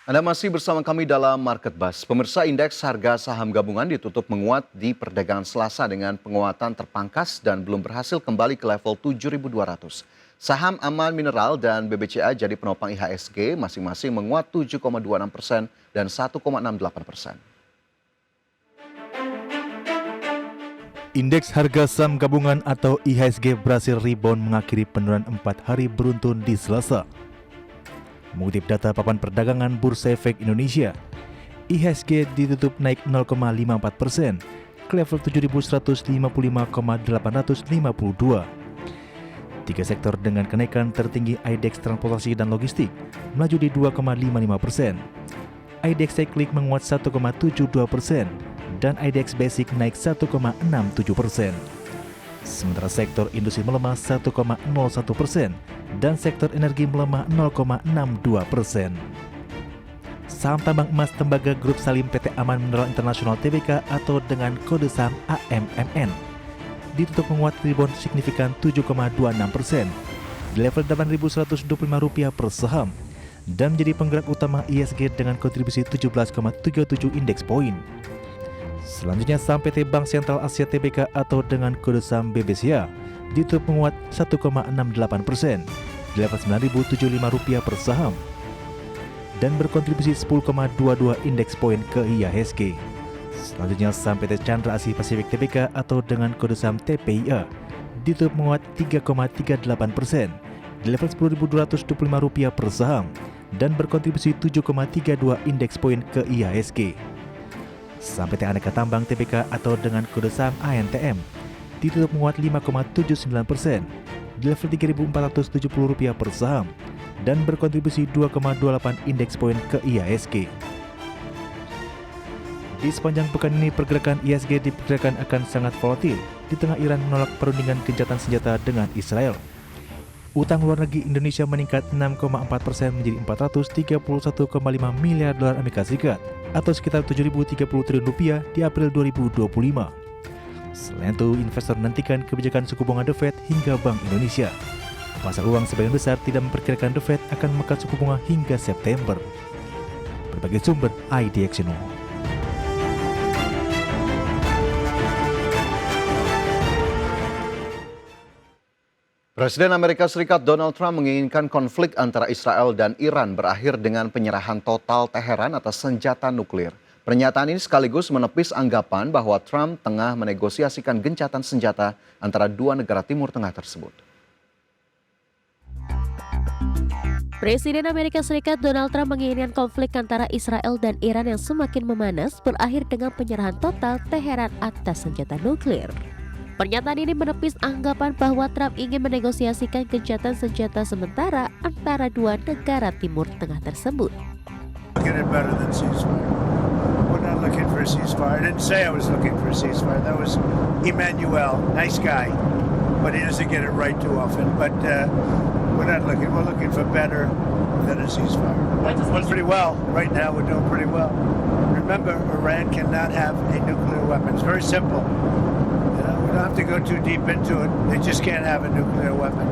Anda masih bersama kami dalam Market Buzz. Pemirsa, indeks harga saham gabungan ditutup menguat di perdagangan Selasa dengan penguatan terpangkas dan belum berhasil kembali ke level 7.200. Saham Aman Mineral dan BBCA jadi penopang IHSG masing-masing menguat 7,26% dan 1,68%. Indeks harga saham gabungan atau IHSG berhasil rebound mengakhiri penurunan 4 hari beruntun di Selasa. Mengutip data papan perdagangan Bursa Efek Indonesia, IHSG ditutup naik 0,54% ke level 7.155,852. Tiga sektor dengan kenaikan tertinggi IDX transportasi dan logistik melaju di 2,55%. IDX Cyclic menguat 1,72% dan IDX Basic naik 1,67%. Sementara sektor industri melemah 1,01% dan sektor energi melemah 0,62%. Saham tambang emas Tembaga Grup Salim PT Aman Mineral Internasional Tbk atau dengan kode saham AMMN ditutup menguat rebound signifikan 7,26% di level Rp8.125 per saham dan menjadi penggerak utama IHSG dengan kontribusi 17,37 indeks poin. Selanjutnya saham PT Bank Sentral Asia Tbk atau dengan kode saham BBCA ditutup menguat 1,68% di level Rp9.075 per saham dan berkontribusi 10,22 indeks poin ke IHSG. Selanjutnya saham PT Chandra Asih Pasifik Tbk atau dengan kode saham TPIA ditutup menguat 3,38% di level Rp10.225 per saham dan berkontribusi 7,32 indeks poin ke IHSG. Saham PT Aneka Tambang Tbk atau dengan kode saham ANTM ditutup menguat 5,79% di level Rp3.470 per saham dan berkontribusi 2,28 indeks poin ke IHSG. Di sepanjang pekan ini pergerakan IHSG diperkirakan akan sangat volatil di tengah Iran menolak perundingan gencatan senjata dengan Israel. Utang luar negeri Indonesia meningkat 6,4% menjadi 431,5 miliar dolar Amerika Serikat atau sekitar 7.030 triliun rupiah di April 2025. Selain itu, investor menantikan kebijakan suku bunga The Fed hingga Bank Indonesia. Pasar uang sebagian besar tidak memperkirakan The Fed akan menekan suku bunga hingga September. Berbagai sumber IDX Channel. Presiden Amerika Serikat Donald Trump menginginkan konflik antara Israel dan Iran berakhir dengan penyerahan total Teheran atas senjata nuklir. Pernyataan ini sekaligus menepis anggapan bahwa Trump tengah menegosiasikan gencatan senjata antara dua negara Timur Tengah tersebut. Presiden Amerika Serikat Donald Trump menginginkan konflik antara Israel dan Iran yang semakin memanas berakhir dengan penyerahan total Teheran atas senjata nuklir. Pernyataan ini menepis anggapan bahwa Trump ingin menegosiasikan gencatan senjata sementara antara dua negara Timur Tengah tersebut. We're not looking for a ceasefire. I didn't say I was looking for a ceasefire. That was Emmanuel, nice guy, but he doesn't get it right too often. But we're not looking. We're looking for better than a ceasefire. We're pretty well right now. We're doing pretty well. Remember, Iran cannot have a nuclear weapon. It's very simple. We don't have to go too deep into it. They just can't have a nuclear weapon.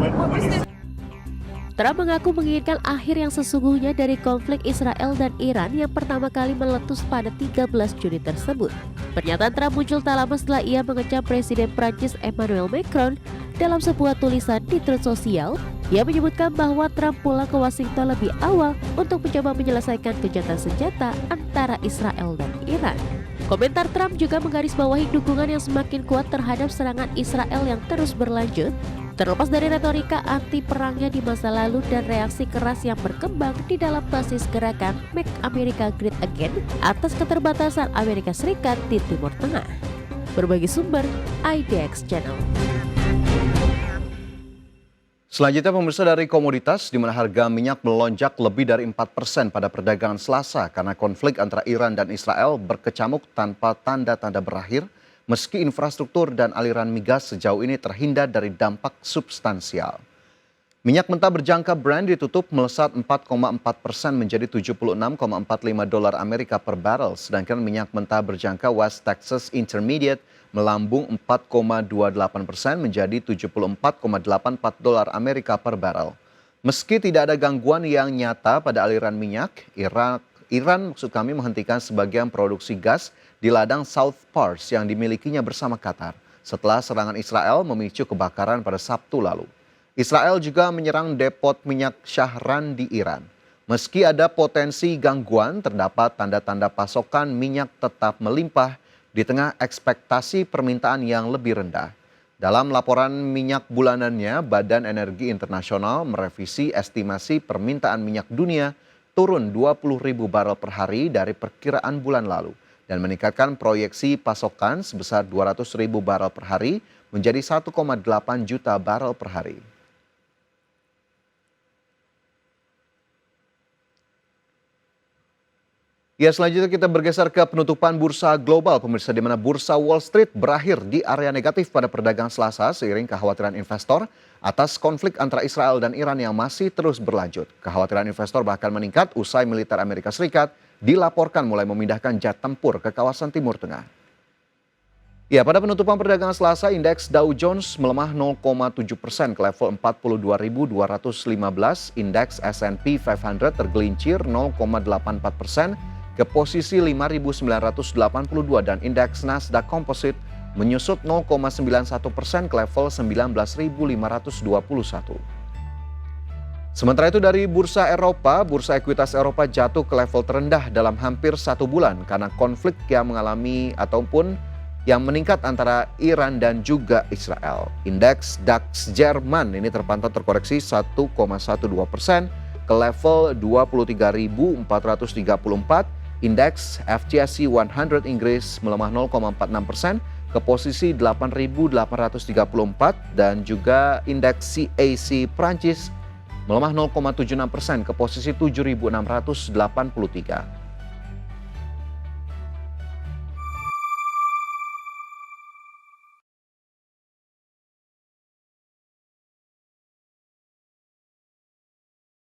Trump mengaku menginginkan akhir yang sesungguhnya dari konflik Israel dan Iran yang pertama kali meletus pada 13 Juni tersebut. Pernyataan Trump muncul tak lama setelah ia mengecam Presiden Prancis Emmanuel Macron dalam sebuah tulisan di Truth Social. Ia menyebutkan bahwa Trump pulang ke Washington lebih awal untuk mencoba menyelesaikan gencatan senjata antara Israel dan Iran. Komentar Trump juga menggarisbawahi dukungan yang semakin kuat terhadap serangan Israel yang terus berlanjut, terlepas dari retorika anti perangnya di masa lalu dan reaksi keras yang berkembang di dalam basis gerakan Make America Great Again atas keterbatasan Amerika Serikat di Timur Tengah. Berbagai sumber IDX Channel. Selanjutnya pemirsa, dari komoditas di mana harga minyak melonjak lebih dari 4% pada perdagangan Selasa karena konflik antara Iran dan Israel berkecamuk tanpa tanda-tanda berakhir, meski infrastruktur dan aliran migas sejauh ini terhindar dari dampak substansial. Minyak mentah berjangka Brent ditutup melesat 4,4% menjadi $76,45 Amerika per barrel, sedangkan minyak mentah berjangka West Texas Intermediate melambung 4,28% menjadi $74,84 Amerika per barrel. Meski tidak ada gangguan yang nyata pada aliran minyak, Iran menghentikan sebagian produksi gas di ladang South Pars yang dimilikinya bersama Qatar setelah serangan Israel memicu kebakaran pada Sabtu lalu. Israel juga menyerang depot minyak Shahran di Iran. Meski ada potensi gangguan, terdapat tanda-tanda pasokan minyak tetap melimpah di tengah ekspektasi permintaan yang lebih rendah. Dalam laporan minyak bulanannya, Badan Energi Internasional merevisi estimasi permintaan minyak dunia turun 20.000 barel per hari dari perkiraan bulan lalu dan meningkatkan proyeksi pasokan sebesar 200.000 barel per hari menjadi 1,8 juta barel per hari. Ya, selanjutnya kita bergeser ke penutupan bursa global, pemirsa, di mana bursa Wall Street berakhir di area negatif pada perdagangan Selasa seiring kekhawatiran investor atas konflik antara Israel dan Iran yang masih terus berlanjut. Kekhawatiran investor bahkan meningkat usai militer Amerika Serikat dilaporkan mulai memindahkan jet tempur ke kawasan Timur Tengah. Ya, pada penutupan perdagangan Selasa, indeks Dow Jones melemah 0,7% ke level 42.215, indeks S&P 500 tergelincir 0,84% ke posisi 5.982 dan indeks Nasdaq Composite menyusut 0,91% ke level 19.521. Sementara itu dari bursa Eropa, bursa ekuitas Eropa jatuh ke level terendah dalam hampir 1 bulan karena konflik yang mengalami ataupun yang meningkat antara Iran dan juga Israel. Indeks DAX Jerman ini terpantau terkoreksi 1,12% ke level 23.434. Indeks FTSE 100 Inggris melemah 0,46% ke posisi 8.834 dan juga indeks CAC Prancis melemah 0,76% ke posisi 7.683.